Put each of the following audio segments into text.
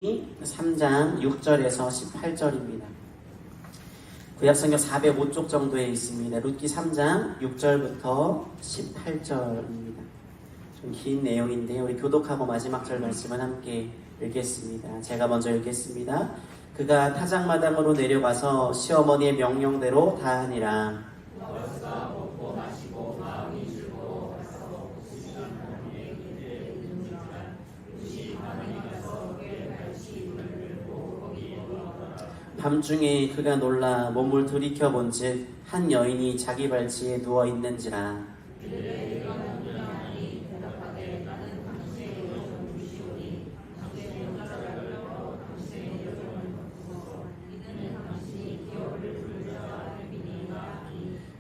3장 6절에서 18절입니다. 구약성경 405쪽 정도에 있습니다. 룻기 3장 6절부터 18절입니다. 좀 긴 내용인데 우리 교독하고 마지막 절 말씀을 함께 읽겠습니다. 제가 먼저 읽겠습니다. 그가 타작마당으로 내려가서 시어머니의 명령대로 다 하니라. 밤중에 그가 놀라 몸을 돌이켜본즉 한 여인이 자기 발치에 누워 있는지라.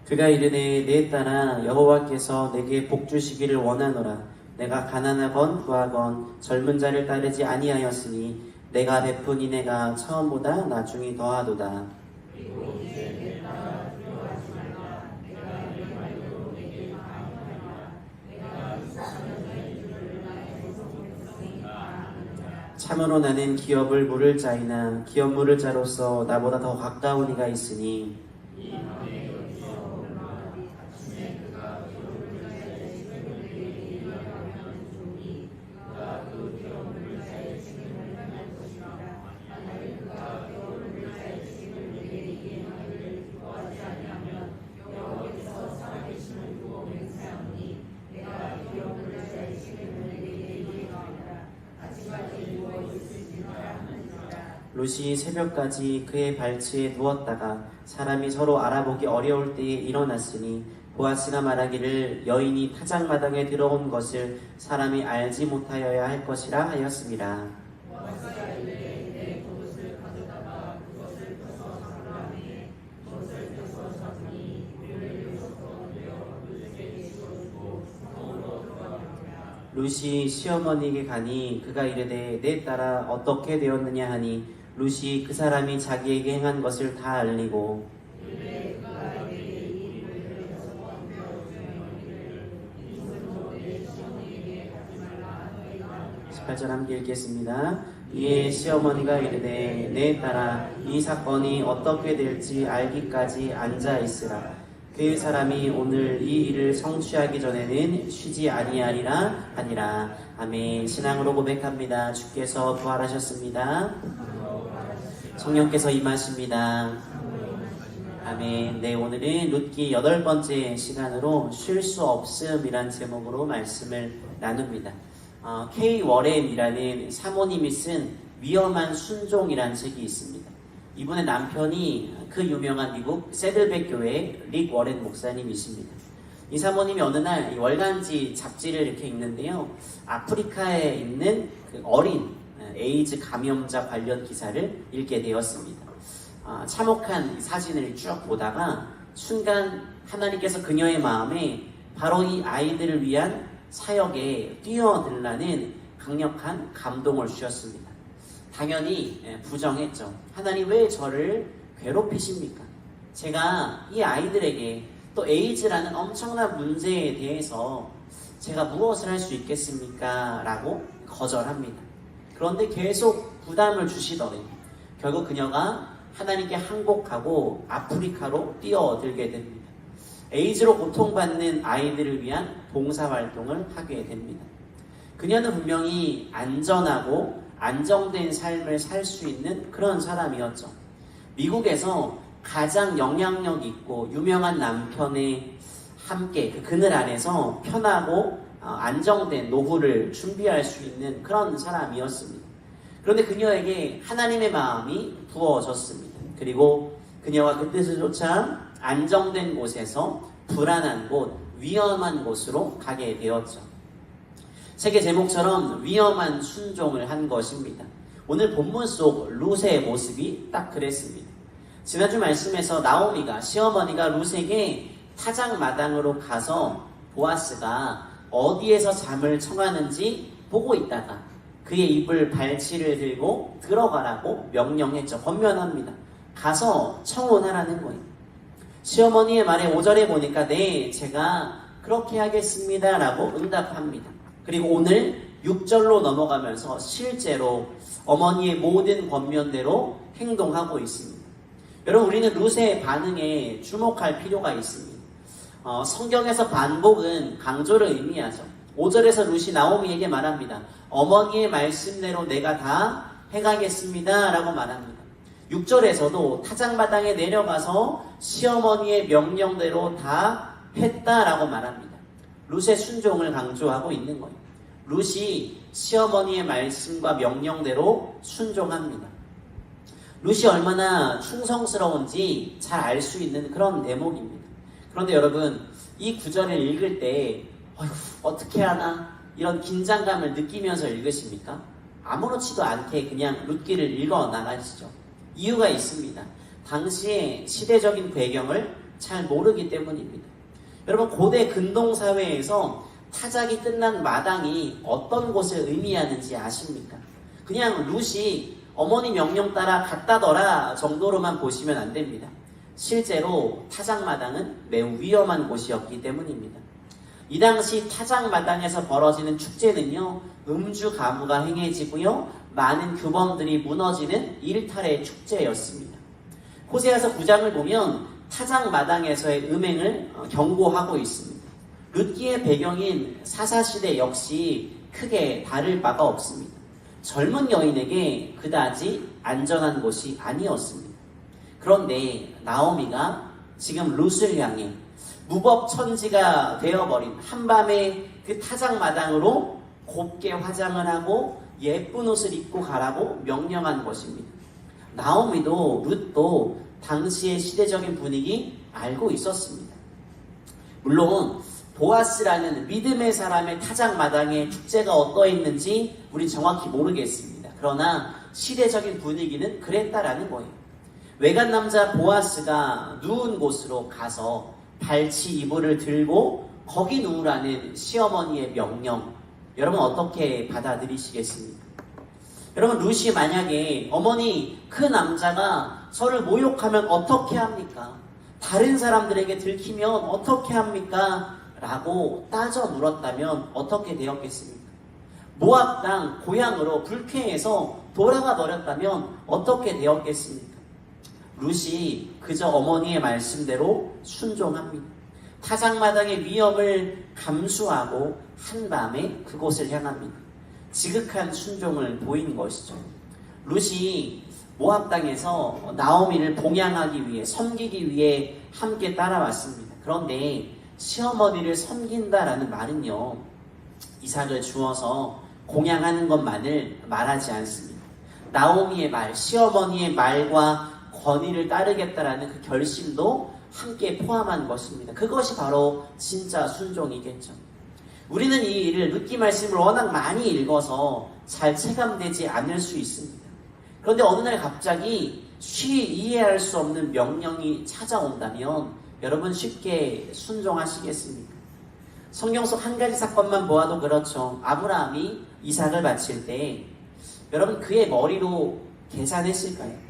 그가 이르되 내 딸아 여호와께서 내게 복 주시기를 원하노라. 내가 가난하건 부하건 젊은 자를 따르지 아니하였으니 내가 베푼 인애가 처음보다 나중이 더하도다. 참으로 나는 기업을 물을 자이나 기업 물을 자로서 나보다 더 가까운 이가 있으니 룻이 새벽까지 그의 발치에 누웠다가 사람이 서로 알아보기 어려울 때에 일어났으니 보아스가 말하기를 여인이 타작마당에 들어온 것을 사람이 알지 못하여야 할 것이라 하였습니다. 룻이 시어머니에게 가니 그가 이르되 내 딸아 어떻게 되었느냐 하니 룻이 그 사람이 자기에게 행한 것을 다 알리고 18절 함께 읽겠습니다. 이에 시어머니가 이르되 내 딸아 이 사건이 어떻게 될지 알기까지 앉아있으라. 그 사람이 오늘 이 일을 성취하기 전에는 쉬지 아니하리라 하니라. 아멘. 신앙으로 고백합니다. 주께서 부활하셨습니다. 성령께서 임하십니다. 아멘. 네, 오늘은 룻기 8번째 시간으로 쉴 수 없음이란 제목으로 말씀을 나눕니다. K 워렌이라는 사모님이 쓴 위험한 순종이라는 책이 있습니다. 이분의 남편이 그 유명한 미국 새들백 교회 릭 워렌 목사님이십니다. 이 사모님이 어느 날 월간지 잡지를 이렇게 읽는데요. 아프리카에 있는 그 어린 에이즈 감염자 관련 기사를 읽게 되었습니다. 참혹한 사진을 쭉 보다가 순간 하나님께서 그녀의 마음에 바로 이 아이들을 위한 사역에 뛰어들라는 강력한 감동을 주셨습니다. 당연히 부정했죠. 하나님 왜 저를 괴롭히십니까? 제가 이 아이들에게 또 에이즈라는 엄청난 문제에 대해서 제가 무엇을 할 수 있겠습니까? 라고 거절합니다. 그런데 계속 부담을 주시더니 결국 그녀가 하나님께 항복하고 아프리카로 뛰어들게 됩니다. 에이즈로 고통받는 아이들을 위한 봉사활동을 하게 됩니다. 그녀는 분명히 안전하고 안정된 삶을 살 수 있는 그런 사람이었죠. 미국에서 가장 영향력 있고 유명한 남편의 함께 그 그늘 안에서 편하고 안정된 노후를 준비할 수 있는 그런 사람이었습니다. 그런데 그녀에게 하나님의 마음이 부어졌습니다. 그리고 그녀가 그 뜻을 쫓아 안정된 곳에서 불안한 곳, 위험한 곳으로 가게 되었죠. 책의 제목처럼 위험한 순종을 한 것입니다. 오늘 본문 속 룻의 모습이 딱 그랬습니다. 지난주 말씀에서 나오미가 시어머니가 룻에게 타작마당으로 가서 보아스가 어디에서 잠을 청하는지 보고 있다가 그의 입을 발치를 들고 들어가라고 명령했죠. 권면합니다. 가서 청혼하라는 거예요. 시어머니의 말에 5절에 보니까 네, 제가 그렇게 하겠습니다 라고 응답합니다. 그리고 오늘 6절로 넘어가면서 실제로 어머니의 모든 권면대로 행동하고 있습니다. 여러분, 우리는 룻의 반응에 주목할 필요가 있습니다. 성경에서 반복은 강조를 의미하죠. 5절에서 룻이 나오미에게 말합니다. 어머니의 말씀대로 내가 다 행하겠습니다 라고 말합니다. 6절에서도 타작마당에 내려가서 시어머니의 명령대로 다 했다라고 말합니다. 룻의 순종을 강조하고 있는 거예요. 룻이 시어머니의 말씀과 명령대로 순종합니다. 룻이 얼마나 충성스러운지 잘 알 수 있는 그런 대목입니다. 그런데 여러분, 이 구절을 읽을 때 어떻게 하나 이런 긴장감을 느끼면서 읽으십니까? 아무렇지도 않게 그냥 룻기를 읽어 나가시죠. 이유가 있습니다. 당시의 시대적인 배경을 잘 모르기 때문입니다. 여러분, 고대 근동사회에서 타작이 끝난 마당이 어떤 곳을 의미하는지 아십니까? 그냥 룻이 어머니 명령 따라 갔다더라 정도로만 보시면 안 됩니다. 실제로 타작마당은 매우 위험한 곳이었기 때문입니다. 이 당시 타작마당에서 벌어지는 축제는요, 음주 가무가 행해지고요, 많은 규범들이 무너지는 일탈의 축제였습니다. 호세아서 9장을 보면 타작마당에서의 음행을 경고하고 있습니다. 룻기의 배경인 사사시대 역시 크게 다를 바가 없습니다. 젊은 여인에게 그다지 안전한 곳이 아니었습니다. 그런데 나오미가 지금 룻을 향해 무법천지가 되어버린 한밤에 그 타작마당으로 곱게 화장을 하고 예쁜 옷을 입고 가라고 명령한 것입니다. 나오미도 룻도 당시의 시대적인 분위기 알고 있었습니다. 물론 보아스라는 믿음의 사람의 타작마당의 축제가 어떠했는지 우리 정확히 모르겠습니다. 그러나 시대적인 분위기는 그랬다라는 거예요. 외간 남자 보아스가 누운 곳으로 가서 발치 이불을 들고 거기 누우라는 시어머니의 명령, 여러분 어떻게 받아들이시겠습니까? 여러분, 룻이 만약에 어머니 그 남자가 저를 모욕하면 어떻게 합니까? 다른 사람들에게 들키면 어떻게 합니까? 라고 따져 물었다면 어떻게 되었겠습니까? 모압 땅 고향으로 불쾌해서 돌아가 버렸다면 어떻게 되었겠습니까? 룻이 그저 어머니의 말씀대로 순종합니다. 타작마당의 위험을 감수하고 한밤에 그곳을 향합니다. 지극한 순종을 보인 것이죠. 룻이 모압 땅에서 나오미를 봉양하기 위해, 섬기기 위해 함께 따라왔습니다. 그런데 시어머니를 섬긴다라는 말은요, 이삭을 주어서 공양하는 것만을 말하지 않습니다. 나오미의 말, 시어머니의 말과 권위를 따르겠다라는 그 결심도 함께 포함한 것입니다. 그것이 바로 진짜 순종이겠죠. 우리는 이 일을 룻기 말씀을 워낙 많이 읽어서 잘 체감되지 않을 수 있습니다. 그런데 어느 날 갑자기 쉬이 이해할 수 없는 명령이 찾아온다면 여러분 쉽게 순종하시겠습니까? 성경 속 한 가지 사건만 보아도 그렇죠. 아브라함이 이삭을 바칠 때 여러분 그의 머리로 계산했을까요?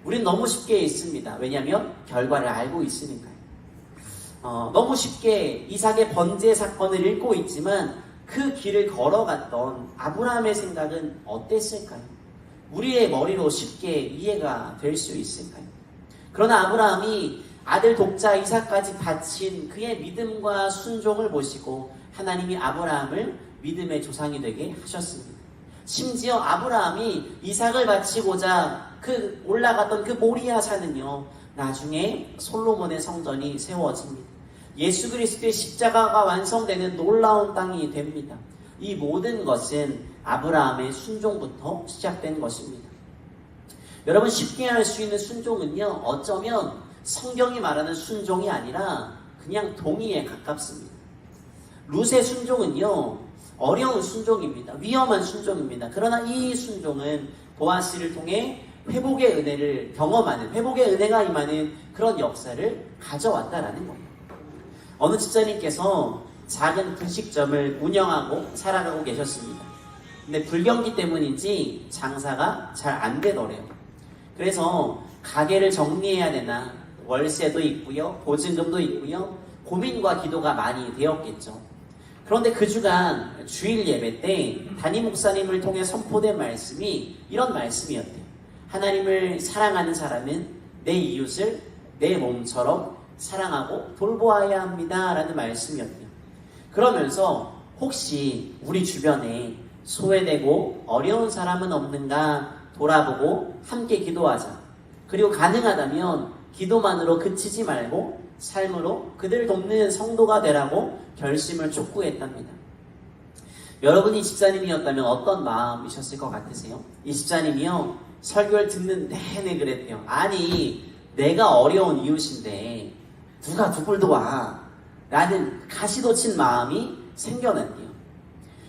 우린 너무 쉽게 있습니다. 왜냐하면 결과를 알고 있으니까요. 너무 쉽게 이삭의 번제 사건을 읽고 있지만 그 길을 걸어갔던 아브라함의 생각은 어땠을까요? 우리의 머리로 쉽게 이해가 될 수 있을까요? 그러나 아브라함이 아들 독자 이삭까지 바친 그의 믿음과 순종을 보시고 하나님이 아브라함을 믿음의 조상이 되게 하셨습니다. 심지어 아브라함이 이삭을 바치고자 그 올라갔던 그 모리아 산은요, 나중에 솔로몬의 성전이 세워집니다. 예수 그리스도의 십자가가 완성되는 놀라운 땅이 됩니다. 이 모든 것은 아브라함의 순종부터 시작된 것입니다. 여러분, 쉽게 할 수 있는 순종은요, 어쩌면 성경이 말하는 순종이 아니라 그냥 동의에 가깝습니다. 룻의 순종은요, 어려운 순종입니다. 위험한 순종입니다. 그러나 이 순종은 보아스를 통해 회복의 은혜를 경험하는, 회복의 은혜가 임하는 그런 역사를 가져왔다라는 거예요. 어느 집사님께서 작은 분식점을 운영하고 살아가고 계셨습니다. 근데 불경기 때문인지 장사가 잘 안 되더래요. 그래서 가게를 정리해야 되나, 월세도 있고요, 보증금도 있고요, 고민과 기도가 많이 되었겠죠. 그런데 그 주간 주일 예배 때 담임 목사님을 통해 선포된 말씀이 이런 말씀이었대요. 하나님을 사랑하는 사람은 내 이웃을 내 몸처럼 사랑하고 돌보아야 합니다 라는 말씀이었대요. 그러면서 혹시 우리 주변에 소외되고 어려운 사람은 없는가 돌아보고 함께 기도하자. 그리고 가능하다면 기도만으로 그치지 말고 삶으로 그들 돕는 성도가 되라고 결심을 촉구했답니다. 여러분이 집사님이었다면 어떤 마음이셨을 것 같으세요? 이 집사님이요, 설교를 듣는 내내 그랬대요. 아니, 내가 어려운 이웃인데 누가 누굴 도와? 라는 가시돋친 마음이 생겨났대요.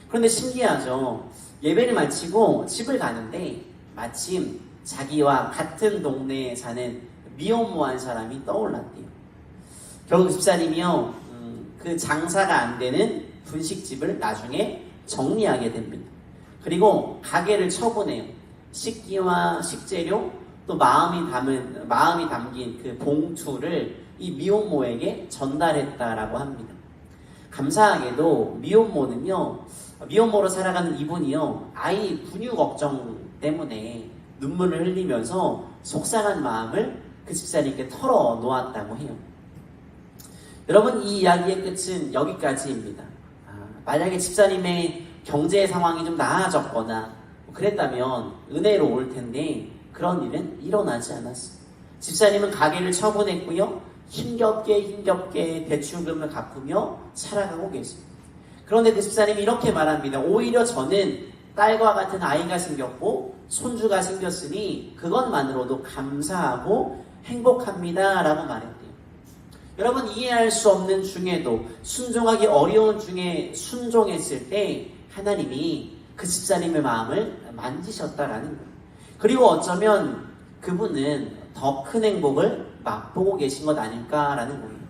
그런데 신기하죠. 예배를 마치고 집을 가는데 마침 자기와 같은 동네에 사는 미혼모한 사람이 떠올랐대요. 결국 집사님이요, 그 장사가 안 되는 분식집을 나중에 정리하게 됩니다. 그리고 가게를 처분해요. 식기와 식재료, 또 마음이 담긴 그 봉투를 이 미혼모에게 전달했다라고 합니다. 감사하게도 미혼모로 살아가는 이분이요, 아이 분유 걱정 때문에 눈물을 흘리면서 속상한 마음을 그 집사님께 털어놓았다고 해요. 여러분, 이 이야기의 끝은 여기까지입니다. 만약에 집사님의 경제 상황이 좀 나아졌거나 그랬다면 은혜로울 텐데 그런 일은 일어나지 않았어요. 집사님은 가게를 처분했고요, 힘겹게 대출금을 갚으며 살아가고 계십니다. 그런데 그 집사님이 이렇게 말합니다. 오히려 저는 딸과 같은 아이가 생겼고 손주가 생겼으니 그것만으로도 감사하고 행복합니다 라고 말했대요. 여러분, 이해할 수 없는 중에도 순종하기 어려운 중에 순종했을 때 하나님이 그 집사님의 마음을 만지셨다라는 거예요. 그리고 어쩌면 그분은 더 큰 행복을 맛보고 계신 것 아닐까라는 거예요.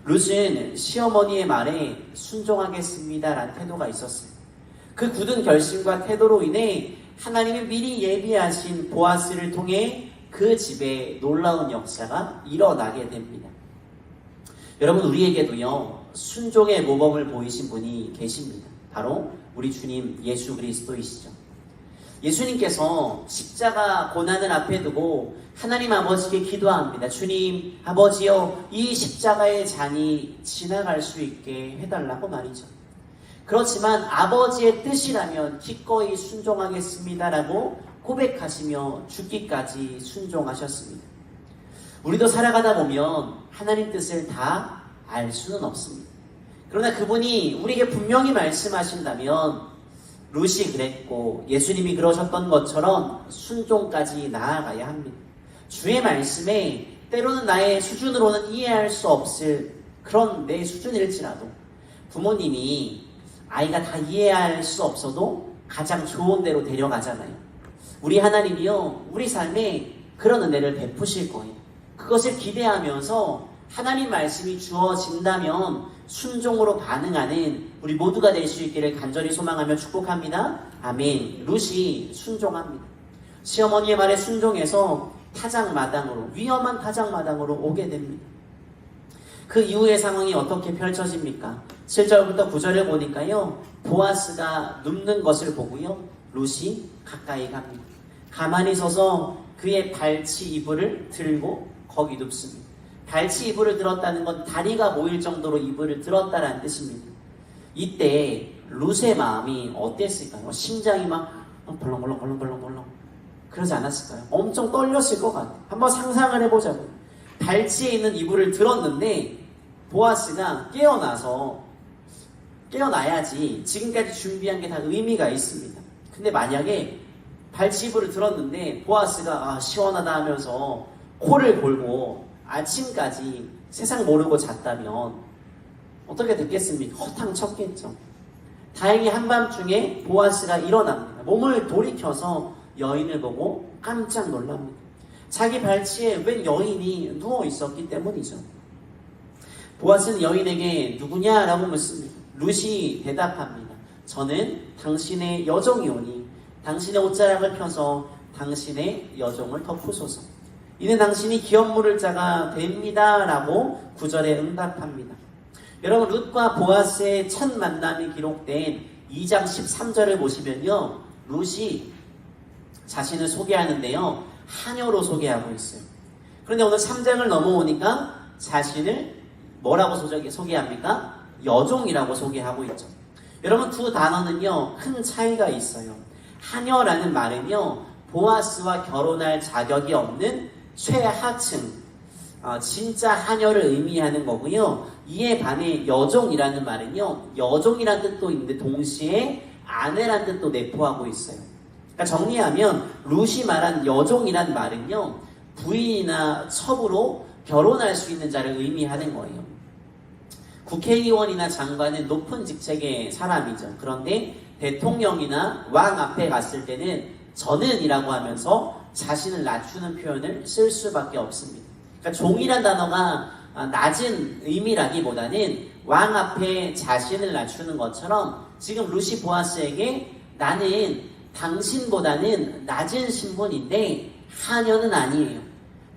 룻은 시어머니의 말에 순종하겠습니다라는 태도가 있었어요. 그 굳은 결심과 태도로 인해 하나님이 미리 예비하신 보아스를 통해 그 집에 놀라운 역사가 일어나게 됩니다. 여러분, 우리에게도요, 순종의 모범을 보이신 분이 계십니다. 바로 우리 주님 예수 그리스도이시죠. 예수님께서 십자가 고난을 앞에 두고 하나님 아버지께 기도합니다. 주님, 아버지여, 이 십자가의 잔이 지나갈 수 있게 해달라고 말이죠. 그렇지만 아버지의 뜻이라면 기꺼이 순종하겠습니다라고 고백하시며 죽기까지 순종하셨습니다. 우리도 살아가다 보면 하나님 뜻을 다 알 수는 없습니다. 그러나 그분이 우리에게 분명히 말씀하신다면 룻이 그랬고 예수님이 그러셨던 것처럼 순종까지 나아가야 합니다. 주의 말씀에 때로는 나의 수준으로는 이해할 수 없을 그런 내 수준일지라도 부모님이 아이가 다 이해할 수 없어도 가장 좋은 데로 데려가잖아요. 우리 하나님이요, 우리 삶에 그런 은혜를 베푸실 거예요. 그것을 기대하면서 하나님 말씀이 주어진다면 순종으로 반응하는 우리 모두가 될 수 있기를 간절히 소망하며 축복합니다. 아멘. 룻이 순종합니다. 시어머니의 말에 순종해서 위험한 타작마당으로 오게 됩니다. 그 이후의 상황이 어떻게 펼쳐집니까? 7절부터 9절을 보니까요, 보아스가 눕는 것을 보고요, 룻이 가까이 갑니다. 가만히 서서 그의 발치 이불을 들고 거기 눕습니다. 발치 이불을 들었다는 건 다리가 모일 정도로 이불을 들었다라는 뜻입니다. 이때 룻의 마음이 어땠을까요? 심장이 막 벌렁벌렁 그러지 않았을까요? 엄청 떨렸을 것 같아요. 한번 상상을 해보자고요. 발치에 있는 이불을 들었는데 보아스가 깨어나야지 지금까지 준비한 게 다 의미가 있습니다. 근데 만약에 발치 이불을 들었는데 보아스가 시원하다 하면서 코를 골고 아침까지 세상 모르고 잤다면 어떻게 됐겠습니까? 허탕 쳤겠죠. 다행히 한밤중에 보아스가 일어납니다. 몸을 돌이켜서 여인을 보고 깜짝 놀랍니다. 자기 발치에 웬 여인이 누워 있었기 때문이죠. 보아스는 여인에게 누구냐라고 묻습니다. 룻이 대답합니다. 저는 당신의 여종이오니 당신의 옷자락을 펴서 당신의 여종을 덮으소서. 이는 당신이 기업 물을 자가 됩니다 라고 9절에 응답합니다. 여러분 룻과 보아스의 첫 만남이 기록된 2장 13절을 보시면요, 룻이 자신을 소개하는데요, 하녀로 소개하고 있어요. 그런데 오늘 3장을 넘어오니까 자신을 뭐라고 소개합니까? 여종이라고 소개하고 있죠. 여러분 두 단어는요 큰 차이가 있어요. 하녀라는 말은요 보아스와 결혼할 자격이 없는 최하층, 진짜 하녀를 의미하는 거고요. 이에 반해 여종이라는 말은요 여종이라는 뜻도 있는데 동시에 아내라는 뜻도 내포하고 있어요. 그러니까 정리하면 룻이 말한 여종이란 말은요 부인이나 첩으로 결혼할 수 있는 자를 의미하는 거예요. 국회의원이나 장관은 높은 직책의 사람이죠. 그런데 대통령이나 왕 앞에 갔을 때는 저는이라고 하면서 자신을 낮추는 표현을 쓸 수밖에 없습니다. 그러니까 종이란 단어가 낮은 의미라기보다는 왕 앞에 자신을 낮추는 것처럼 지금 룻이 보아스에게 나는 당신보다는 낮은 신분인데 하녀는 아니에요.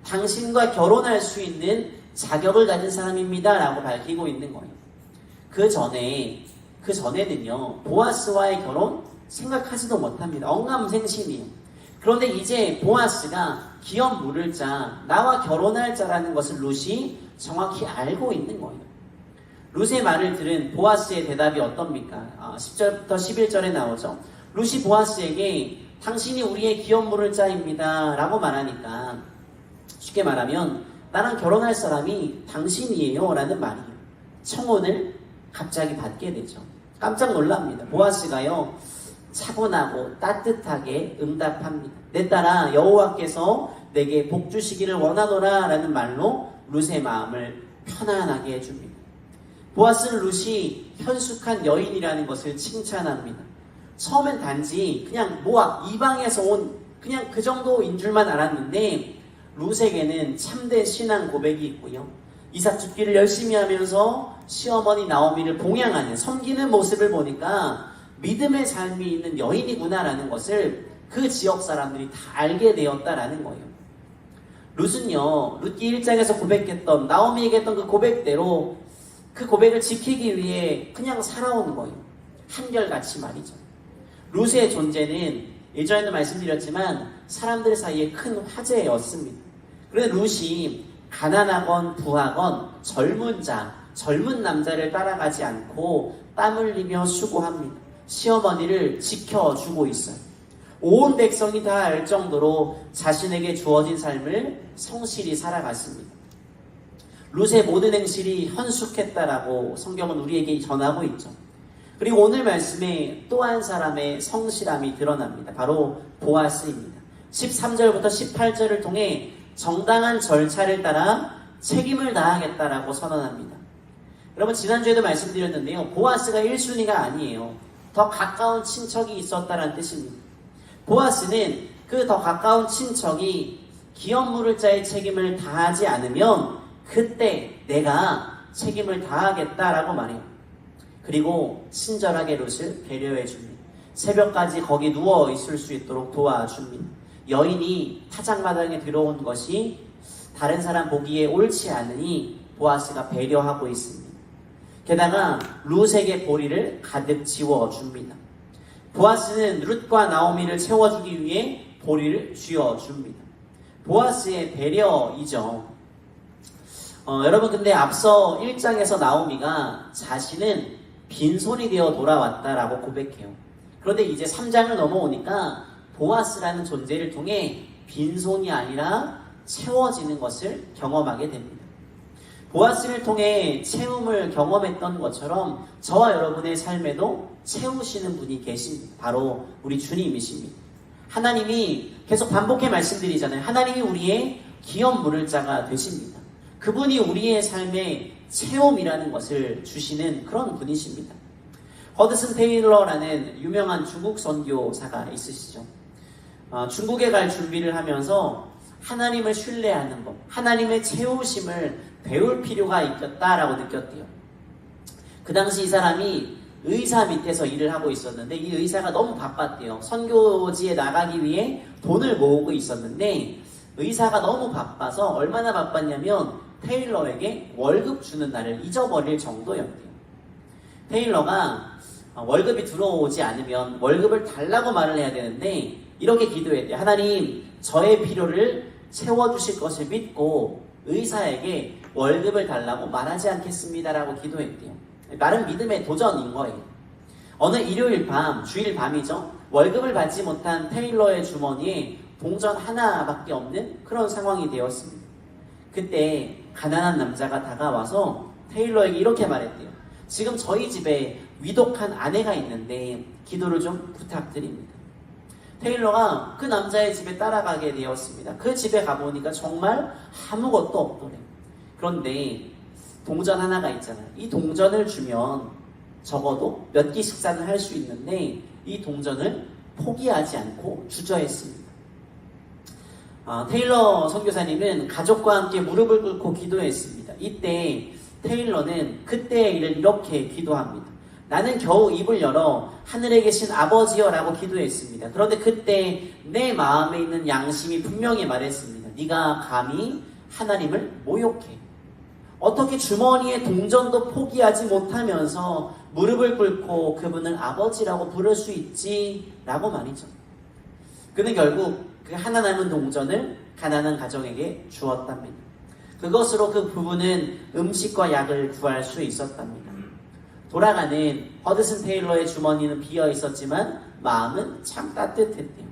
당신과 결혼할 수 있는 자격을 가진 사람입니다 라고 밝히고 있는 거예요. 그 전에는요 보아스와의 결혼 생각하지도 못합니다. 엉감생심이에요. 그런데 이제 보아스가 기업 물을 자, 나와 결혼할 자라는 것을 룻이 정확히 알고 있는 거예요. 룻의 말을 들은 보아스의 대답이 어떻습니까? 10절부터 11절에 나오죠. 룻이 보아스에게 당신이 우리의 기업 물을 자입니다 라고 말하니까 쉽게 말하면 나랑 결혼할 사람이 당신이에요 라는 말이에요. 청혼을 갑자기 받게 되죠. 깜짝 놀랍니다. 보아스가요 차분하고 따뜻하게 응답합니다. 내 딸아 여호와께서 내게 복 주시기를 원하노라 라는 말로 룻의 마음을 편안하게 해줍니다. 보아스는 룻이 현숙한 여인이라는 것을 칭찬합니다. 처음엔 단지 그냥 이방에서 온 그냥 그 정도인 줄만 알았는데 룻에게는 참된 신앙 고백이 있고요. 이삭 죽기를 열심히 하면서 시어머니 나오미를 봉양하는 섬기는 모습을 보니까 믿음의 삶이 있는 여인이구나라는 것을 그 지역 사람들이 다 알게 되었다라는 거예요. 룻은요 룻기 1장에서 고백했던 나오미에게 했던 그 고백대로 그 고백을 지키기 위해 그냥 살아온 거예요. 한결같이 말이죠. 룻의 존재는 예전에도 말씀드렸지만 사람들 사이에 큰 화제였습니다. 그런데 룻이 가난하건 부하건 젊은 남자를 따라가지 않고 땀 흘리며 수고합니다. 시어머니를 지켜주고 있어요. 온 백성이 다 알 정도로 자신에게 주어진 삶을 성실히 살아갔습니다. 룻의 모든 행실이 현숙했다라고 성경은 우리에게 전하고 있죠. 그리고 오늘 말씀에 또 한 사람의 성실함이 드러납니다. 바로 보아스입니다. 13절부터 18절을 통해 정당한 절차를 따라 책임을 다하겠다라고 선언합니다. 여러분 지난주에도 말씀드렸는데요. 보아스가 1순위가 아니에요. 더 가까운 친척이 있었다는 뜻입니다. 보아스는 그 더 가까운 친척이 기업 물을 자의 책임을 다하지 않으면 그때 내가 책임을 다하겠다라고 말해요. 그리고 친절하게 룻을 배려해 줍니다. 새벽까지 거기 누워 있을 수 있도록 도와줍니다. 여인이 타작마당에 들어온 것이 다른 사람 보기에 옳지 않으니 보아스가 배려하고 있습니다. 게다가 룻에게 보리를 가득 지워줍니다. 보아스는 룻과 나오미를 채워주기 위해 보리를 쥐어줍니다. 보아스의 배려이죠. 여러분 근데 앞서 1장에서 나오미가 자신은 빈손이 되어 돌아왔다라고 고백해요. 그런데 이제 3장을 넘어오니까 보아스라는 존재를 통해 빈손이 아니라 채워지는 것을 경험하게 됩니다. 보아스를 통해 채움을 경험했던 것처럼 저와 여러분의 삶에도 채우시는 분이 계십니다. 바로 우리 주님이십니다. 하나님이 계속 반복해 말씀드리잖아요. 하나님이 우리의 기업 물을 자가 되십니다. 그분이 우리의 삶에 체험이라는 것을 주시는 그런 분이십니다. 허드슨 테일러라는 유명한 중국 선교사가 있으시죠. 중국에 갈 준비를 하면서 하나님을 신뢰하는 것, 하나님의 채우심을 배울 필요가 있겠다라고 느꼈대요. 그 당시 이 사람이 의사 밑에서 일을 하고 있었는데 이 의사가 너무 바빴대요. 선교지에 나가기 위해 돈을 모으고 있었는데 의사가 너무 바빠서 얼마나 바빴냐면 테일러에게 월급 주는 날을 잊어버릴 정도였대요. 테일러가 월급이 들어오지 않으면 월급을 달라고 말을 해야 되는데 이렇게 기도했대요. 하나님, 저의 필요를 채워주실 것을 믿고 의사에게 월급을 달라고 말하지 않겠습니다라고 기도했대요. 나름 믿음의 도전인 거예요. 어느 일요일 밤, 주일 밤이죠. 월급을 받지 못한 테일러의 주머니에 동전 하나밖에 없는 그런 상황이 되었습니다. 그때 가난한 남자가 다가와서 테일러에게 이렇게 말했대요. 지금 저희 집에 위독한 아내가 있는데 기도를 좀 부탁드립니다. 테일러가 그 남자의 집에 따라가게 되었습니다. 그 집에 가보니까 정말 아무것도 없더래. 그런데 동전 하나가 있잖아요. 이 동전을 주면 적어도 몇 끼 식사는 할 수 있는데 이 동전을 포기하지 않고 주저했습니다. 테일러 선교사님은 가족과 함께 무릎을 꿇고 기도했습니다. 이때 테일러는 그때의 일을 이렇게 기도합니다. 나는 겨우 입을 열어 하늘에 계신 아버지여 라고 기도했습니다. 그런데 그때 내 마음에 있는 양심이 분명히 말했습니다. 네가 감히 하나님을 모욕해. 어떻게 주머니에 동전도 포기하지 못하면서 무릎을 꿇고 그분을 아버지라고 부를 수 있지? 라고 말이죠. 그는 결국 그 하나 남은 동전을 가난한 가정에게 주었답니다. 그것으로 그 부부는 음식과 약을 구할 수 있었답니다. 돌아가는 허드슨 테일러의 주머니는 비어 있었지만 마음은 참 따뜻했대요.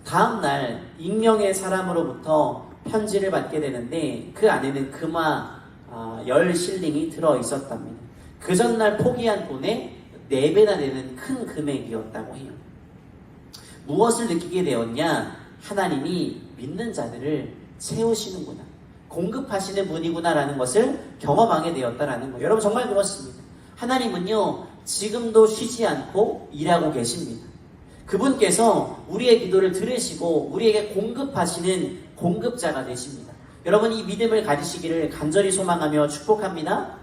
다음날 익명의 사람으로부터 편지를 받게 되는데 그 안에는 금화 10실링이 들어 있었답니다. 그 전날 포기한 돈의 4배나 되는 큰 금액이었다고 해요. 무엇을 느끼게 되었냐? 하나님이 믿는 자들을 채우시는구나, 공급하시는 분이구나라는 것을 경험하게 되었다라는 거예요. 여러분, 정말 그렇습니다. 하나님은요, 지금도 쉬지 않고 일하고 계십니다. 그분께서 우리의 기도를 들으시고 우리에게 공급하시는 공급자가 되십니다. 여러분, 이 믿음을 가지시기를 간절히 소망하며 축복합니다.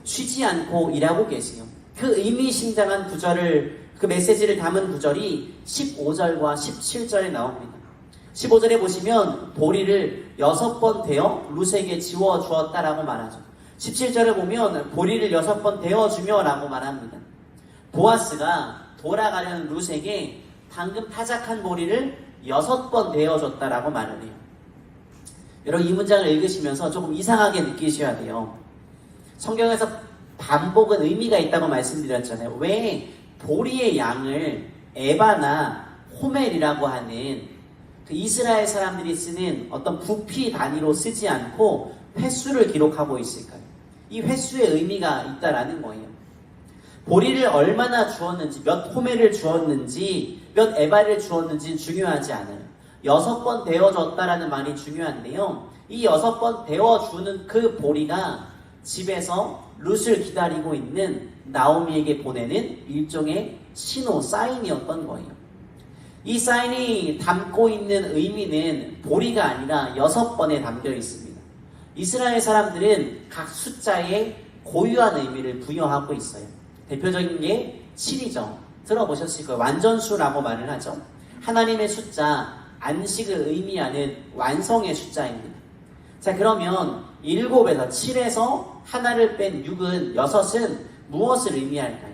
쉬지 않고 일하고 계세요. 그 의미심장한 구절을, 그 메시지를 담은 구절이 15절과 17절에 나옵니다. 15절에 보시면 보리를 6번 대어 룻에게 지워 주었다라고 말하죠. 17절에 보면 보리를 6번 대어주며 라고 말합니다. 보아스가 돌아가려는 룻에게 방금 타작한 보리를 6번 대어줬다라고 말을 해요. 여러분, 이 문장을 읽으시면서 조금 이상하게 느끼셔야 돼요. 성경에서 반복은 의미가 있다고 말씀드렸잖아요. 왜 보리의 양을 에바나 호멜이라고 하는 그 이스라엘 사람들이 쓰는 어떤 부피 단위로 쓰지 않고 횟수를 기록하고 있을까요? 이 횟수의 의미가 있다라는 거예요. 보리를 얼마나 주었는지, 몇 호멜을 주었는지, 몇 에바를 주었는지는 중요하지 않아요. 6번 데워줬다라는 말이 중요한데요. 이 6번 데워주는 그 보리가 집에서 룻을 기다리고 있는 나오미에게 보내는 일종의 신호, 사인이었던 거예요. 이 사인이 담고 있는 의미는 보리가 아니라 6번에 담겨 있습니다. 이스라엘 사람들은 각 숫자에 고유한 의미를 부여하고 있어요. 대표적인 게 7이죠. 들어보셨을 거예요. 완전수라고 말을 하죠. 하나님의 숫자, 안식을 의미하는 완성의 숫자입니다. 자, 그러면 7에서 7에서 하나를 뺀 6은 6은 무엇을 의미할까요?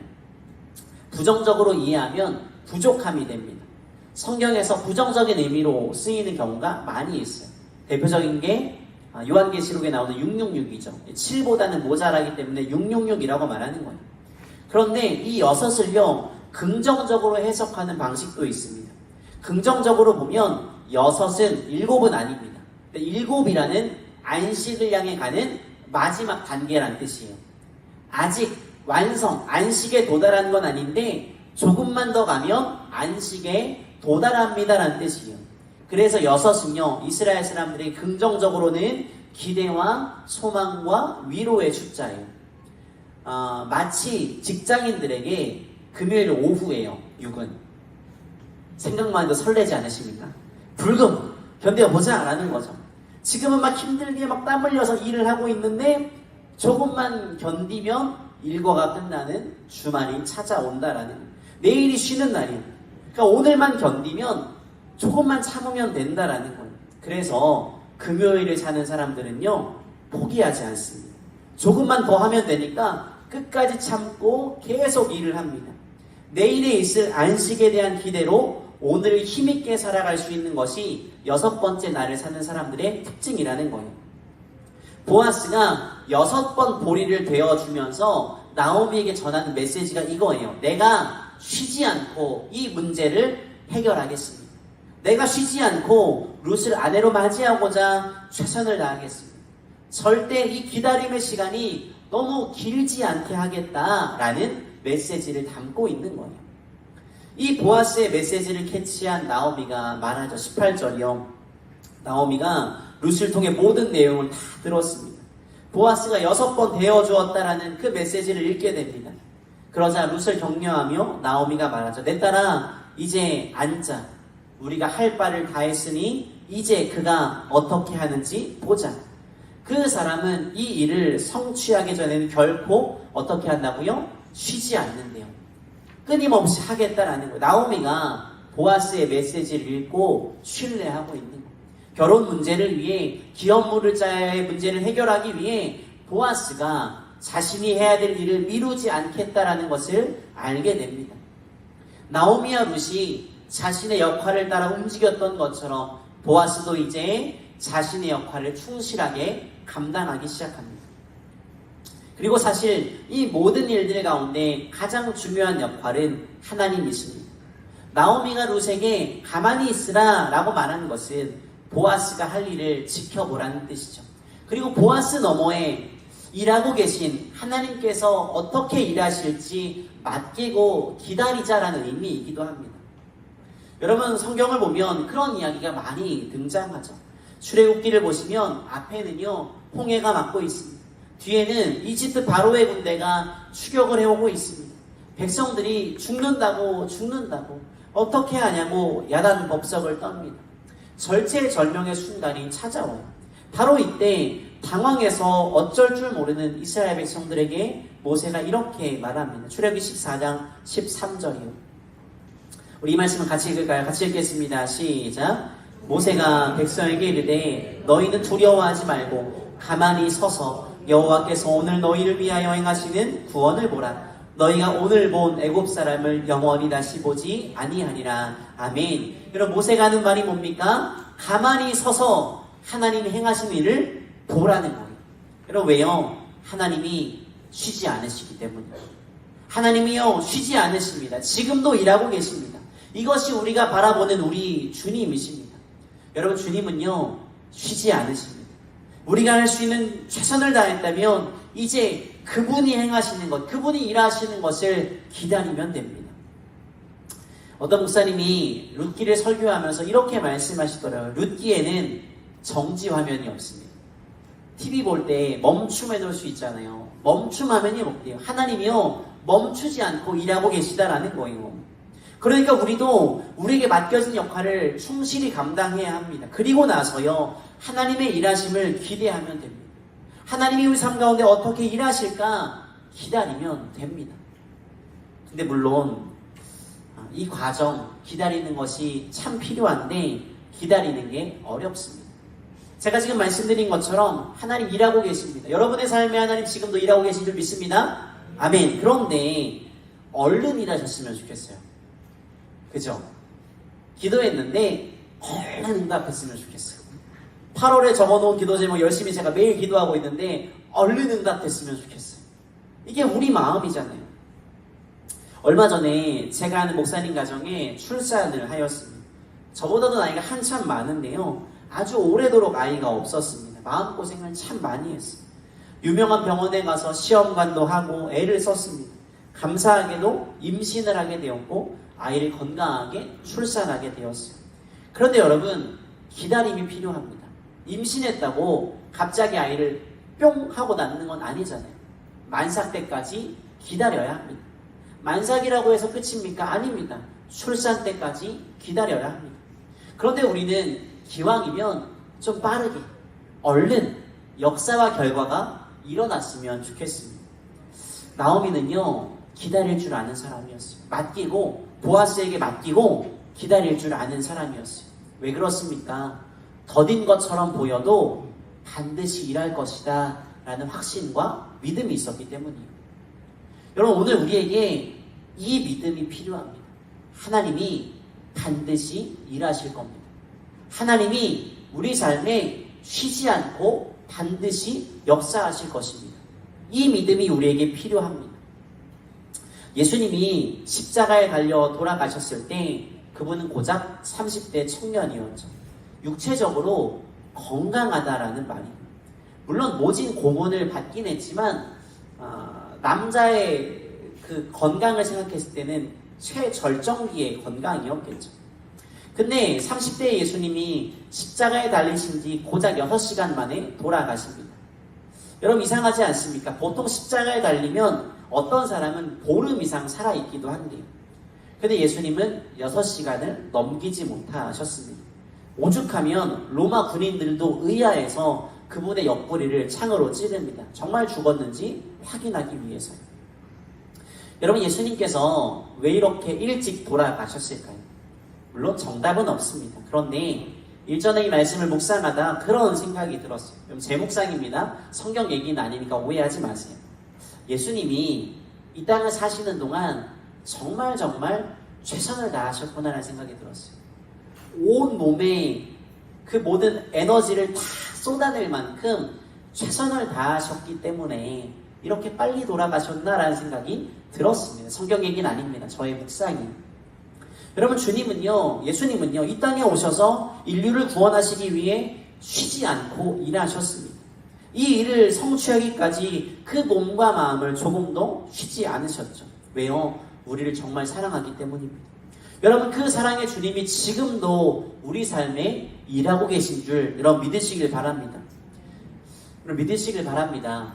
부정적으로 이해하면 부족함이 됩니다. 성경에서 부정적인 의미로 쓰이는 경우가 많이 있어요. 대표적인 게 요한계시록에 나오는 666이죠. 7보다는 모자라기 때문에 666이라고 말하는 거예요. 그런데 이 6을요, 긍정적으로 해석하는 방식도 있습니다. 긍정적으로 보면 6은 7은 아닙니다. 7이라는 안식을 향해 가는 마지막 단계란 뜻이에요. 아직 완성, 안식에 도달한 건 아닌데 조금만 더 가면 안식에 도달합니다라는 뜻이에요. 그래서 6은요, 이스라엘 사람들이 긍정적으로는 기대와 소망과 위로의 숫자예요. 마치 직장인들에게 금요일 오후예요, 6은. 생각만 해도 설레지 않으십니까? 불금, 견뎌보자 라는 거죠. 지금은 막 힘들게 막 땀 흘려서 일을 하고 있는데 조금만 견디면 일과가 끝나는 주말이 찾아온다라는, 내일이 쉬는 날이에요. 그러니까 오늘만 견디면 조금만 참으면 된다라는 거예요. 그래서 금요일을 사는 사람들은요, 포기하지 않습니다. 조금만 더 하면 되니까 끝까지 참고 계속 일을 합니다. 내일에 있을 안식에 대한 기대로 오늘 힘있게 살아갈 수 있는 것이 6번째 날을 사는 사람들의 특징이라는 거예요. 보아스가 6번 보리를 되어주면서 나오미에게 전하는 메시지가 이거예요. 내가 쉬지 않고 이 문제를 해결하겠습니다. 내가 쉬지 않고 룻을 아내로 맞이하고자 최선을 다하겠습니다. 절대 이 기다림의 시간이 너무 길지 않게 하겠다라는 메시지를 담고 있는 거예요. 이 보아스의 메시지를 캐치한 나오미가 말하죠. 18절이요. 나오미가 룻을 통해 모든 내용을 다 들었습니다. 보아스가 6번 되어주었다라는 그 메시지를 읽게 됩니다. 그러자 룻을 격려하며 나오미가 말하죠. 내 딸아, 이제 앉자. 우리가 할 바를 다 했으니 이제 그가 어떻게 하는지 보자. 그 사람은 이 일을 성취하기 전에는 결코 어떻게 한다고요? 쉬지 않는데요. 끊임없이 하겠다라는 거예요. 나오미가 보아스의 메시지를 읽고 신뢰하고 있는 거예요. 결혼 문제를 위해 기업물을 짜야의 문제를 해결하기 위해 보아스가 자신이 해야 될 일을 미루지 않겠다라는 것을 알게 됩니다. 나오미와 룻이 자신의 역할을 따라 움직였던 것처럼 보아스도 이제 자신의 역할을 충실하게 감당하기 시작합니다. 그리고 사실 이 모든 일들 가운데 가장 중요한 역할은 하나님이십니다. 나오미가 룻에게 가만히 있으라 라고 말하는 것은 보아스가 할 일을 지켜보라는 뜻이죠. 그리고 보아스 너머에 일하고 계신 하나님께서 어떻게 일하실지 맡기고 기다리자라는 의미이기도 합니다. 여러분, 성경을 보면 그런 이야기가 많이 등장하죠. 출애굽기를 보시면 앞에는요 홍해가 막고 있습니다. 뒤에는 이집트 바로의 군대가 추격을 해오고 있습니다. 백성들이 죽는다고 어떻게 하냐고 야단 법석을 떱니다. 절체절명의 순간이 찾아와요. 바로 이때 당황해서 어쩔 줄 모르는 이스라엘 백성들에게 모세가 이렇게 말합니다. 출애굽기 14장 13절이요. 우리 이 말씀을 같이 읽을까요? 같이 읽겠습니다. 시작. 모세가 백성에게 이르되 너희는 두려워하지 말고 가만히 서서 여호와께서 오늘 너희를 위하여 행하시는 구원을 보라. 너희가 오늘 본 애굽 사람을 영원히 다시 보지 아니하리라. 아멘. 여러분, 모세가 하는 말이 뭡니까? 가만히 서서 하나님이 행하신 일을 보라는 거예요. 여러분, 왜요? 하나님이 쉬지 않으시기 때문이에요. 하나님이요 쉬지 않으십니다. 지금도 일하고 계십니다. 이것이 우리가 바라보는 우리 주님이십니다. 여러분, 주님은요 쉬지 않으십니다. 우리가 할 수 있는 최선을 다했다면 이제 그분이 행하시는 것, 그분이 일하시는 것을 기다리면 됩니다. 어떤 목사님이 룻기를 설교하면서 이렇게 말씀하시더라고요. 룻기에는 정지 화면이 없습니다. TV 볼 때 멈춤해 놓을 수 있잖아요. 멈춤 화면이 없대요. 하나님이요 멈추지 않고 일하고 계시다라는 거예요. 그러니까 우리도 우리에게 맡겨진 역할을 충실히 감당해야 합니다. 그리고 나서요 하나님의 일하심을 기대하면 됩니다. 하나님이 우리 삶 가운데 어떻게 일하실까 기다리면 됩니다. 근데 물론 이 과정 기다리는 것이 참 필요한데 기다리는 게 어렵습니다. 제가 지금 말씀드린 것처럼 하나님 일하고 계십니다. 여러분의 삶에 하나님 지금도 일하고 계신 줄 믿습니다. 아멘. 그런데 얼른 일하셨으면 좋겠어요. 그죠? 기도했는데 얼른 응답했으면 좋겠어요. 8월에 적어놓은 기도 제목 열심히 제가 매일 기도하고 있는데 얼른 응답했으면 좋겠어요. 이게 우리 마음이잖아요. 얼마 전에 제가 아는 목사님 가정에 출산을 하였습니다. 저보다도 나이가 한참 많은데요. 아주 오래도록 아이가 없었습니다. 마음고생을 참 많이 했어요. 유명한 병원에 가서 시험관도 하고 애를 썼습니다. 감사하게도 임신을 하게 되었고 아이를 건강하게 출산하게 되었어요. 그런데 여러분, 기다림이 필요합니다. 임신했다고 갑자기 아이를 뿅 하고 낳는 건 아니잖아요. 만삭 때까지 기다려야 합니다. 만삭이라고 해서 끝입니까? 아닙니다. 출산 때까지 기다려야 합니다. 그런데 우리는 기왕이면 좀 빠르게 얼른 역사와 결과가 일어났으면 좋겠습니다. 나오미는요 기다릴 줄 아는 사람이었어요. 맡기고 보아스에게 맡기고 기다릴 줄 아는 사람이었어요. 왜 그렇습니까? 더딘 것처럼 보여도 반드시 일할 것이다 라는 확신과 믿음이 있었기 때문이에요. 여러분, 오늘 우리에게 이 믿음이 필요합니다. 하나님이 반드시 일하실 겁니다. 하나님이 우리 삶에 쉬지 않고 반드시 역사하실 것입니다. 이 믿음이 우리에게 필요합니다. 예수님이 십자가에 달려 돌아가셨을 때 그분은 고작 30대 청년이었죠. 육체적으로 건강하다라는 말입니다. 물론 모진 고문을 받긴 했지만 남자의 그 건강을 생각했을 때는 최절정기의 건강이었겠죠. 근데 30대 예수님이 십자가에 달리신 지 고작 6시간 만에 돌아가십니다. 여러분, 이상하지 않습니까? 보통 십자가에 달리면 어떤 사람은 보름 이상 살아있기도 한데요. 근데 예수님은 6시간을 넘기지 못하셨습니다. 오죽하면 로마 군인들도 의아해서 그분의 옆구리를 창으로 찌릅니다. 정말 죽었는지 확인하기 위해서요. 여러분, 예수님께서 왜 이렇게 일찍 돌아가셨을까요? 물론 정답은 없습니다. 그런데 일전에 이 말씀을 묵상하다 그런 생각이 들었어요. 그럼 제 묵상입니다. 성경 얘기는 아니니까 오해하지 마세요. 예수님이 이 땅을 사시는 동안 정말 최선을 다하셨구나라는 생각이 들었어요. 온 몸에 그 모든 에너지를 다 쏟아낼 만큼 최선을 다하셨기 때문에 이렇게 빨리 돌아가셨나라는 생각이 들었습니다. 성경 얘기는 아닙니다. 저의 묵상이에요. 여러분, 예수님은요, 이 땅에 오셔서 인류를 구원하시기 위해 쉬지 않고 일하셨습니다. 이 일을 성취하기까지 그 몸과 마음을 조금도 쉬지 않으셨죠. 왜요? 우리를 정말 사랑하기 때문입니다. 여러분, 그 사랑의 주님이 지금도 우리 삶에 일하고 계신 줄 여러분 믿으시길 바랍니다. 여러분, 믿으시길 바랍니다.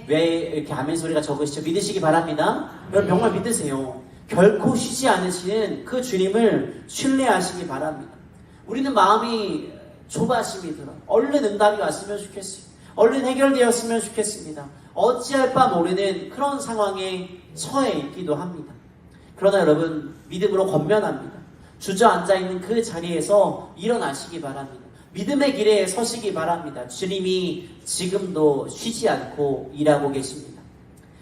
왜 이렇게 아멘 소리가 적으시죠? 믿으시기 바랍니다. 여러분, 정말 믿으세요. 결코 쉬지 않으시는 그 주님을 신뢰하시기 바랍니다. 우리는 마음이 조바심이 들어요. 얼른 응답이 왔으면 좋겠어요. 얼른 해결되었으면 좋겠습니다. 어찌할 바 모르는 그런 상황에 처해 있기도 합니다. 그러나 여러분, 믿음으로 권면합니다. 주저앉아 있는 그 자리에서 일어나시기 바랍니다. 믿음의 길에 서시기 바랍니다. 주님이 지금도 쉬지 않고 일하고 계십니다.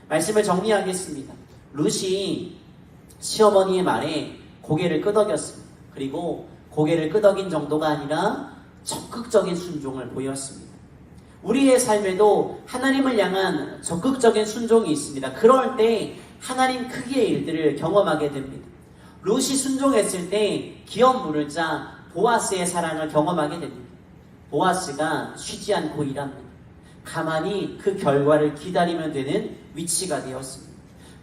말씀을 정리하겠습니다. 룻이 시어머니의 말에 고개를 끄덕였습니다. 그리고 고개를 끄덕인 정도가 아니라 적극적인 순종을 보였습니다. 우리의 삶에도 하나님을 향한 적극적인 순종이 있습니다. 그럴 때 하나님 크기의 일들을 경험하게 됩니다. 룻이 순종했을 때 기업 물자 보아스의 사랑을 경험하게 됩니다. 보아스가 쉬지 않고 일합니다. 가만히 그 결과를 기다리면 되는 위치가 되었습니다.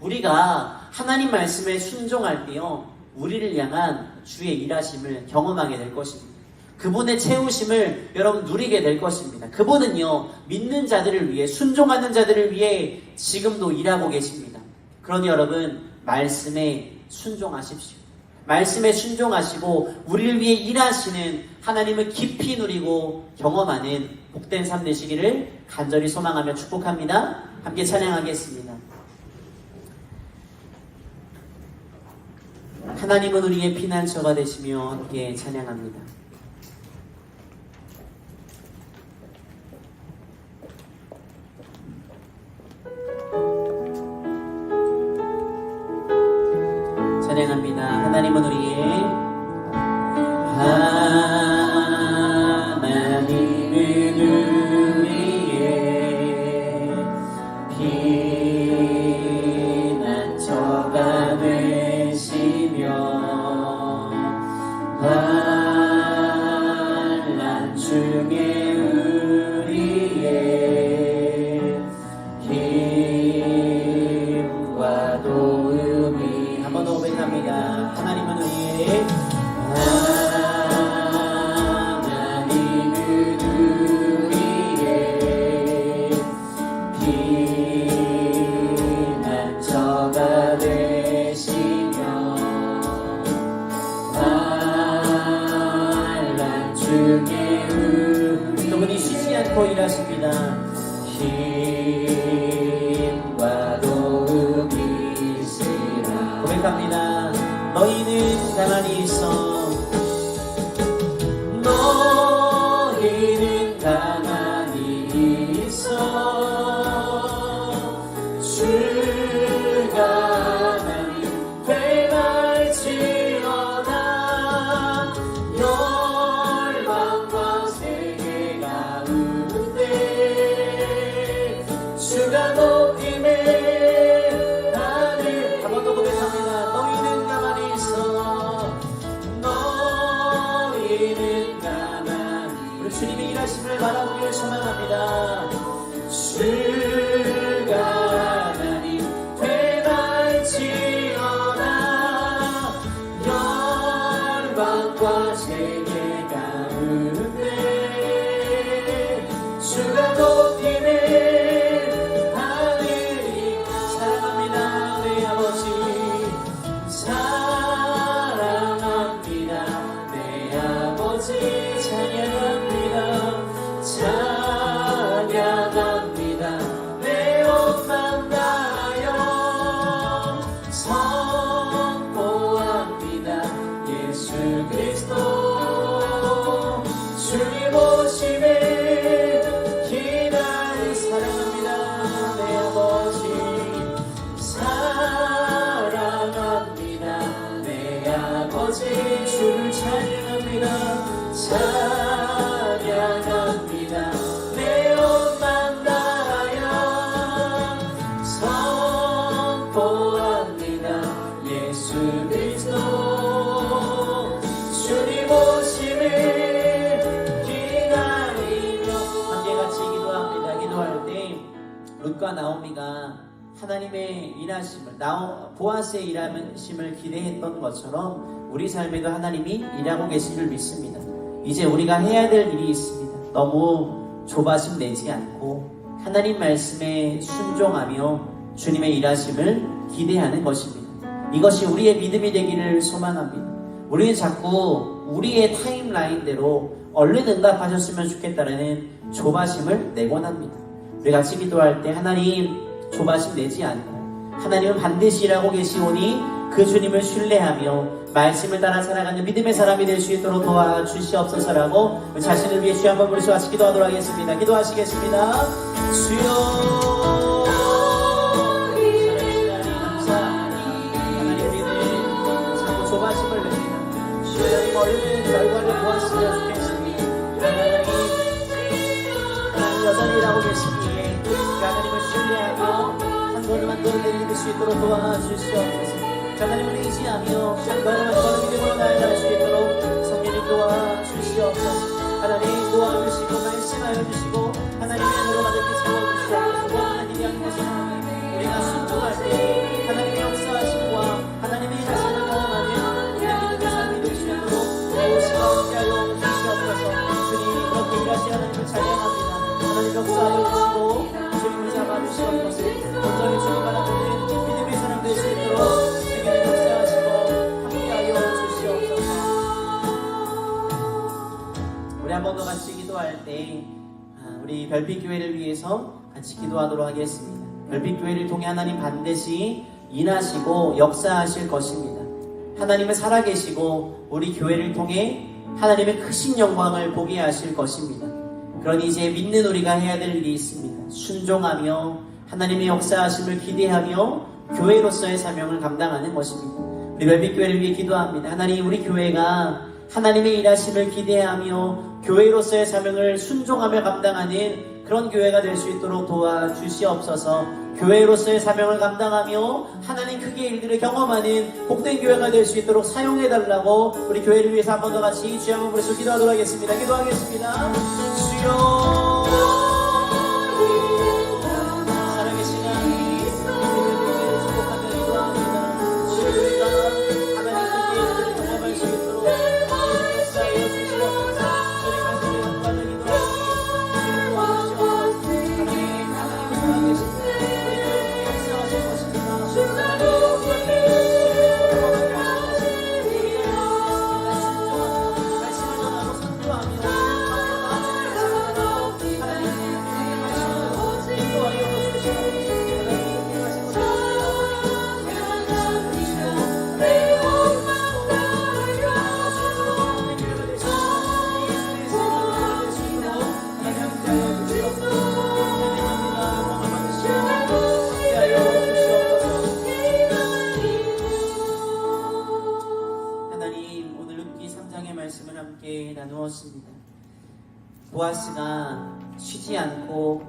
우리가 하나님 말씀에 순종할 때요, 우리를 향한 주의 일하심을 경험하게 될 것입니다. 그분의 채우심을 여러분 누리게 될 것입니다. 그분은요, 믿는 자들을 위해, 순종하는 자들을 위해 지금도 일하고 계십니다. 그러니 여러분, 말씀에 순종하십시오. 말씀에 순종하시고 우리를 위해 일하시는 하나님을 깊이 누리고 경험하는 복된 삶 되시기를 간절히 소망하며 축복합니다. 함께 찬양하겠습니다. 하나님은 우리의 피난처가 되시며 함께 찬양합니다. 찬양합니다. 하나님은 우리의 피난처가 되시며 환난 중에 우리의 힘과 도움이 한 번 더 고백합니다. 하나님은 우리의 피난처가 되시며 환난 중에 그분이 쉬지 않고 일하십니다. 힘과 도움이시라 고백합니다. 너희는 가만히 있어. 너희는 가만히 주님의 일하심을 바라보길 소망합니다. 주가 하나님 되갈지어다. 열방과 세계 가운데 주가 높이는 하늘이 사랑합니다. 내 아버지 사랑합니다. 내 아버지 찬양합니다. 찬양합니다. 내 옷만 다하여 선포합니다. 예수 그리스도 주님 오심을 기다리 사랑합니다. 내 아버지 사랑합니다. 내 아버지 주를 찬양합니다. 찬양합니다. 내 옷만 다하여 선포합니다. 예수 그리스도 주님 오심을 기다리며 함께 같이 기도합니다. 기도할 때 룻과 나오미가 하나님의 일하심을 보아스의 일하심을 기대했던 것처럼 우리 삶에도 하나님이 일하고 계신 줄 믿습니다. 이제 우리가 해야 될 일이 있습니다. 너무 조바심 내지 않고 하나님 말씀에 순종하며 주님의 일하심을 기대하는 것입니다. 이것이 우리의 믿음이 되기를 소망합니다. 우리는 자꾸 우리의 타임라인대로 얼른 응답하셨으면 좋겠다는 조바심을 내곤 합니다. 우리 같이 기도할 때 하나님 조바심 내지 않고 하나님은 반드시 일하고 계시오니 그 주님을 신뢰하며 말씀을 따라 살아가는 믿음의 사람이 될 수 있도록 도와주시옵소서라고 우리 자신을 위해 주여 한번 부르시고 같이 기도하도록 하겠습니다. 기도하시겠습니다. 주여 조바심을 냅니다. 주님 얼른 결과를 보았으면 좋겠습니다. 하나님 여전히 일하고 계시기에 하나님을 신뢰하며 한 걸음 한 걸음 내딛을 수 있도록 도와주시옵소서. 하나님을 의지하며 한 걸음 한 걸음 믿음으로 나아갈 수 있도록 성령님 도와주시옵소서. 하나님 도와주시고 말씀하여 주시고 하나님의 안으로 가득히 채워주시옵소서. 하나님이 한 것은 우리가 순종할 때 하나님의 역사하심과 하나님의 일하심을 경험하는 믿음의 삶이 될 수 있도록 오시고 함께하여 주시옵소서. 주님 그렇게 일하시는 하나님을 찬양합니다. 하나님 역사하여 주시고 주님을 잡아주시옵소서. 온전히 주님 바라보는 믿음의 사람 될 수 있도록 주님의 역사하시고 함께하여 주시옵소서. 우리 한 번 더 같이 기도할 때 우리 별빛교회를 위해서 같이 기도하도록 하겠습니다. 별빛교회를 통해 하나님 반드시 일하시고 역사하실 것입니다. 하나님은 살아계시고 우리 교회를 통해 하나님의 크신 영광을 보게 하실 것입니다. 그러니 이제 믿는 우리가 해야 될 일이 있습니다. 순종하며 하나님의 역사하심을 기대하며 교회로서의 사명을 감당하는 것입니다. 우리 별빛교회를 위해 기도합니다. 하나님 우리 교회가 하나님의 일하심을 기대하며 교회로서의 사명을 순종하며 감당하는 그런 교회가 될 수 있도록 도와주시옵소서. 교회로서의 사명을 감당하며 하나님 크게 일들을 경험하는 복된 교회가 될 수 있도록 사용해달라고 우리 교회를 위해서 한 번 더 같이 주여 한번 부르시고 기도하도록 하겠습니다. 기도하겠습니다. 주여 살아계신 하나님 교회를 축복하며 기도합니다. 주여 하나님 크게 일들을 경험할 수 있도록 역사하여 주시옵소서. 주님 말씀을 연구하며 나누었습니다. 보아스가 쉬지 않고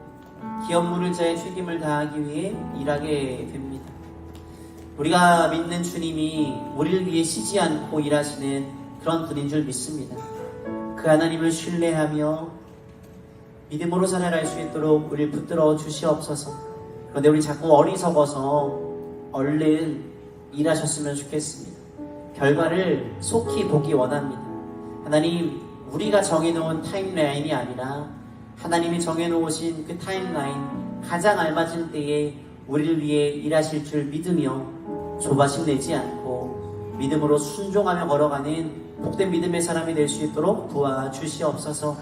기업 물을 자의 책임을 다하기 위해 일하게 됩니다. 우리가 믿는 주님이 우리를 위해 쉬지 않고 일하시는 그런 분인 줄 믿습니다. 그 하나님을 신뢰하며 믿음으로 살아갈 수 있도록 우리를 붙들어 주시옵소서. 그런데 우리 자꾸 어리석어서 얼른 일하셨으면 좋겠습니다. 결과를 속히 보기 원합니다. 하나님, 우리가 정해놓은 타임라인이 아니라 하나님이 정해놓으신 그 타임라인, 가장 알맞은 때에 우리를 위해 일하실 줄 믿으며 조바심 내지 않고 믿음으로 순종하며 걸어가는 복된 믿음의 사람이 될 수 있도록 도와주시옵소서.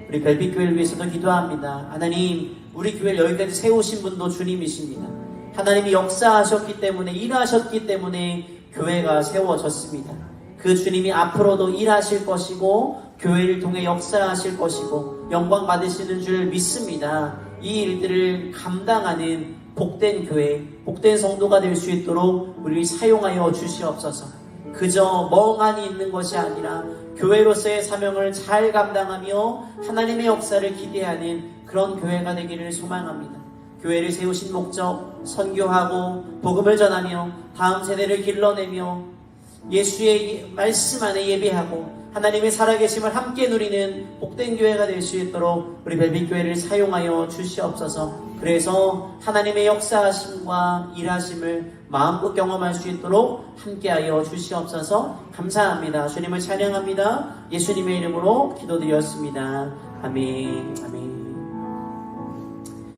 우리 별빛교회를 위해서도 기도합니다. 하나님, 우리 교회를 여기까지 세우신 분도 주님이십니다. 하나님이 역사하셨기 때문에, 일하셨기 때문에 교회가 세워졌습니다. 그 주님이 앞으로도 일하실 것이고 교회를 통해 역사하실 것이고 영광 받으시는 줄 믿습니다. 이 일들을 감당하는 복된 교회, 복된 성도가 될 수 있도록 우리를 사용하여 주시옵소서. 그저 멍하니 있는 것이 아니라 교회로서의 사명을 잘 감당하며 하나님의 역사를 기대하는 그런 교회가 되기를 소망합니다. 교회를 세우신 목적, 선교하고 복음을 전하며 다음 세대를 길러내며 예수의 말씀 안에 예배하고 하나님의 살아계심을 함께 누리는 복된 교회가 될 수 있도록 우리 별빛교회를 사용하여 주시옵소서. 그래서 하나님의 역사하심과 일하심을 마음껏 경험할 수 있도록 함께하여 주시옵소서. 감사합니다. 주님을 찬양합니다. 예수님의 이름으로 기도드렸습니다. 아멘. 아멘.